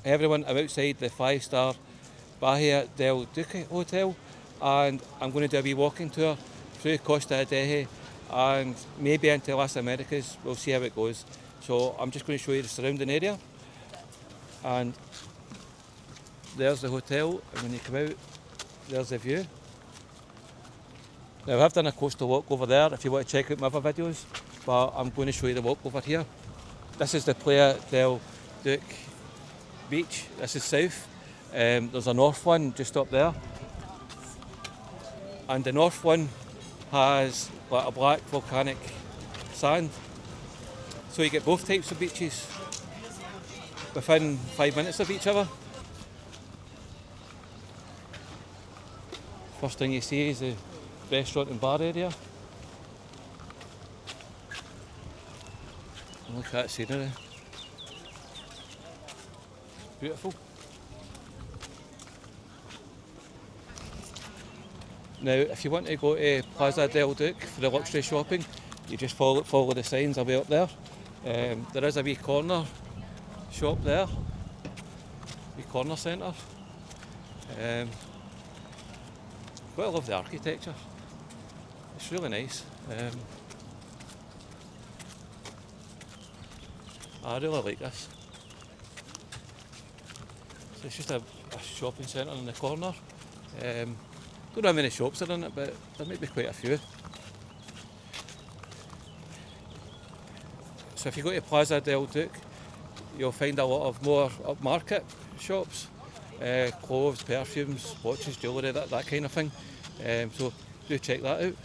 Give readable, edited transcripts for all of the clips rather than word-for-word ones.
everyone, I'm outside the 5-star Playa del Duque hotel, and I'm going to do a wee walking tour through Costa Adeje and maybe into Las Americas. We'll see how it goes. So I'm just going to show you the surrounding area, and there's the hotel, and when you come out, there's the view. Now I've done a coastal walk over there if you want to check out my other videos, but I'm going to show you the walk over here. This is the Playa del Duque beach. This is south. There's a north one just up there, and the north one has like a black volcanic sand, so you get both types of beaches within 5 minutes of each other. First thing you see is the restaurant and bar area. And look at that scenery. Beautiful. Now, if you want to go to Playa del Duque for the luxury shopping, you just follow the signs away up there. There is a wee corner shop there, wee corner centre. Quite love the architecture. It's really nice. I really like this. So it's just a shopping centre in the corner. Don't know how many shops are in it, but there might be quite a few. So if you go to Playa del Duque, you'll find a lot of more upmarket shops, clothes, perfumes, watches, jewellery, that kind of thing. So do check that out.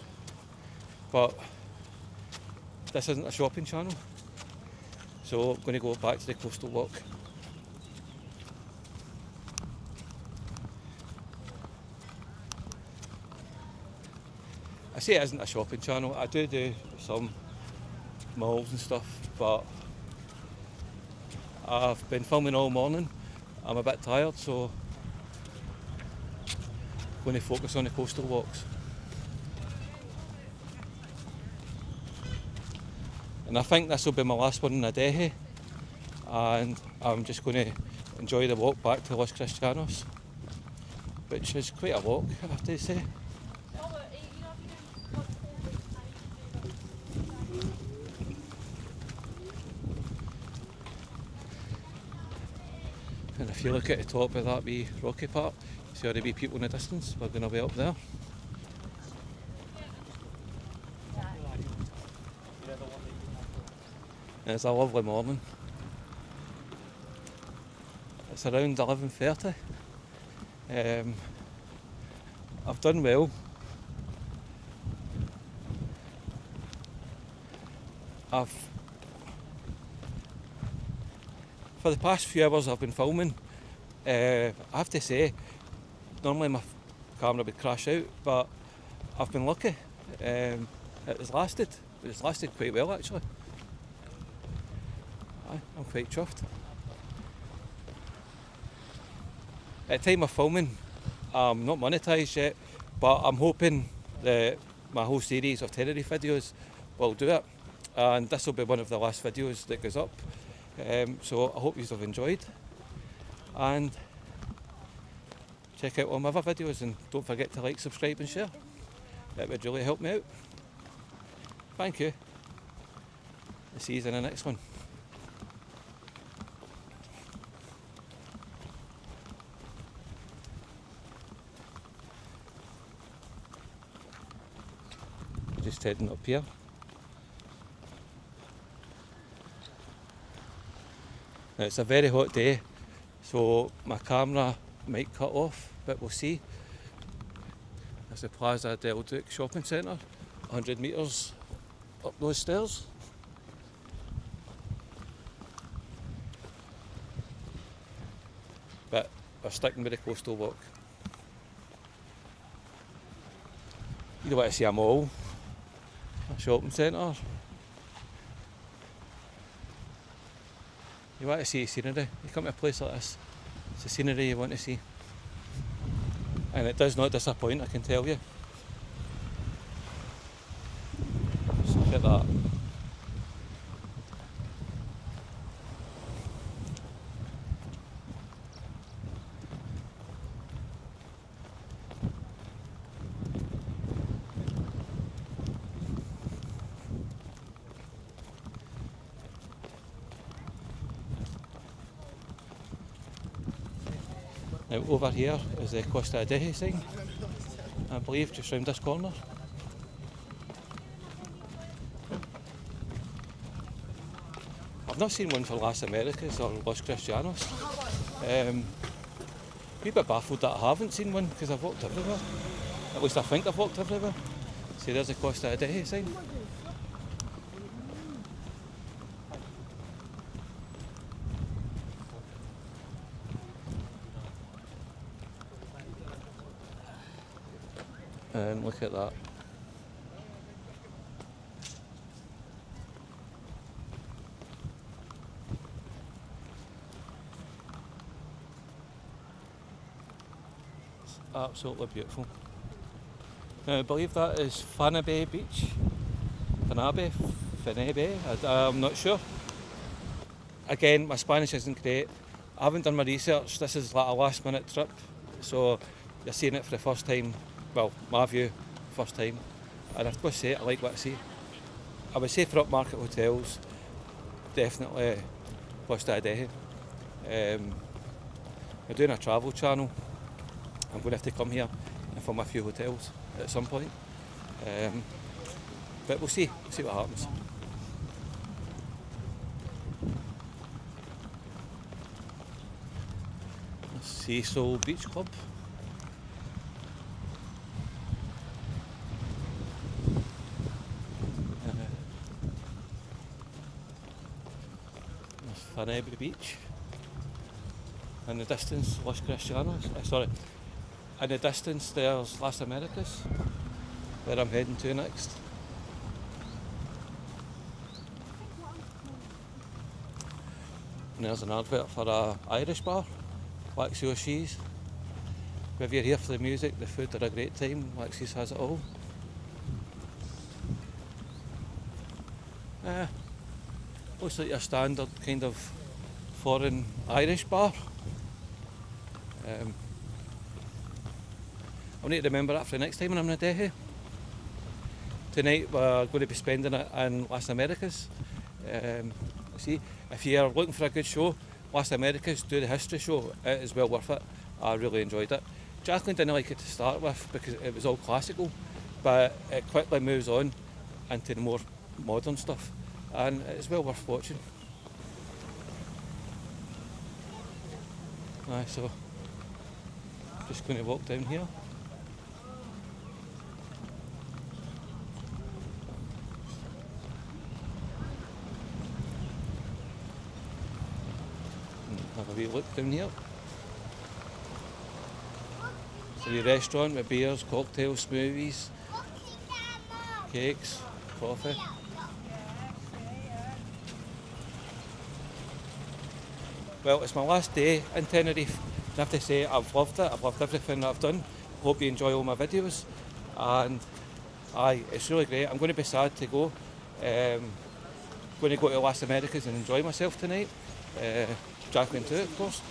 But this isn't a shopping channel, so I'm going to go back to the coastal walk. I say it isn't a shopping channel. I do some malls and stuff, but I've been filming all morning. I'm a bit tired, so I'm going to focus on the coastal walks. And I think this will be my last one in Adeje, and I'm just going to enjoy the walk back to Los Cristianos, which is quite a walk, I have to say. And if you look at the top of that wee rocky part, you see all the wee people in the distance. We're going to be up there. And it's a lovely morning. It's around 11:30. I've done well. For the past few hours I've been filming, I have to say, normally my camera would crash out, but I've been lucky. It's lasted quite well actually. I'm quite chuffed. At the time of filming, I'm not monetised yet, but I'm hoping that my whole series of Tenerife videos will do it, and this will be one of the last videos that goes up. So I hope you have enjoyed, and check out all my other videos, and don't forget to like, subscribe and share. That would really help me out. Thank you. I'll see you in the next one. Just heading up here. Now it's a very hot day, so my camera might cut off, but we'll see. There's the Playa del Duque shopping centre, 100 metres up those stairs. But we're sticking with the coastal walk. You don't want to see a mall, a shopping centre. You want to see scenery. You come to a place like this, it's the scenery you want to see. And it does not disappoint, I can tell you. Just look at that. Now over here is the Costa Adeje sign, I believe, just round this corner. I've not seen one for Las Americas or Los Cristianos. Wee bit baffled that I haven't seen one because I've walked everywhere. At least I think I've walked everywhere. See, there's the Costa Adeje sign. And look at that. It's absolutely beautiful. Now I believe that is Fanabe beach. Fanabe? I'm not sure. Again, my Spanish isn't great. I haven't done my research. This is like a last minute trip. So you're seeing it for the first time. Well, my view, first time. And I've got to say, I like what I see. I would say for upmarket hotels, definitely Costa Adeje. We're doing a travel channel. I'm going to have to come here and film a few hotels at some point. But we'll see what happens. Sea Soul Beach Club. Fanabe beach. In the distance, Los Cristianos. In the distance, there's Las Americas, where I'm heading to next. And there's an advert for an Irish bar, Waxy O'Shea's. If you're here for the music, the food, are a great time. Waxy's has it all. Looks like your standard kind of foreign Irish bar. I'll need to remember that for the next time when I'm in Adeje. Tonight we're going to be spending it in Las Americas. See, if you're looking for a good show, Las Americas, do the history show. It is well worth it. I really enjoyed it. Jacqueline didn't like it to start with because it was all classical, but it quickly moves on into the more modern stuff, and it's well worth watching. So just going to walk down here. And have a wee look down here. So the restaurant with beers, cocktails, smoothies, cakes, coffee. Well, it's my last day in Tenerife. I have to say I've loved it. I've loved everything that I've done. Hope you enjoy all my videos. And it's really great. I'm going to be sad to go. Going to go to Las Americas and enjoy myself tonight. Jacqueline too, of course.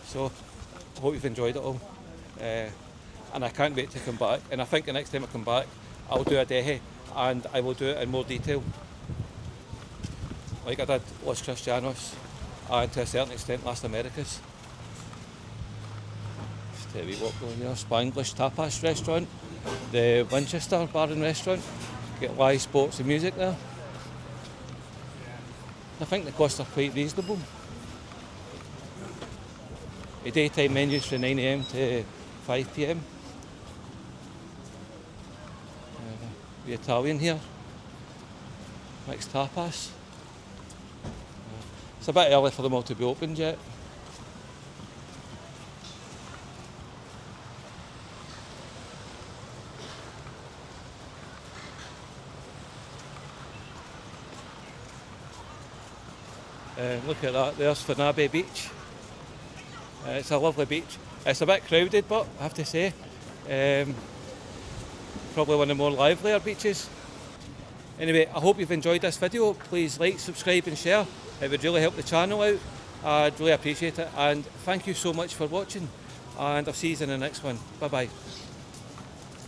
So I hope you've enjoyed it all. And I can't wait to come back. And I think the next time I come back, I'll do Adeje and I will do it in more detail. Like I did Los Cristianos and to a certain extent Las Americas. Just a wee walk over here. Spanglish Tapas restaurant, the Winchester Bar and Restaurant. Get live sports and music there. I think the costs are quite reasonable. The daytime menus from 9 AM to 5 PM. The Italian here. Mixed tapas. It's a bit early for them all to be opened yet. Look at that, there's Fanabe Beach. It's a lovely beach. It's a bit crowded, but I have to say, probably one of the more livelier beaches. Anyway, I hope you've enjoyed this video. Please like, subscribe and share. It would really help the channel out. I'd really appreciate it. And thank you so much for watching. And I'll see you in the next one. Bye bye.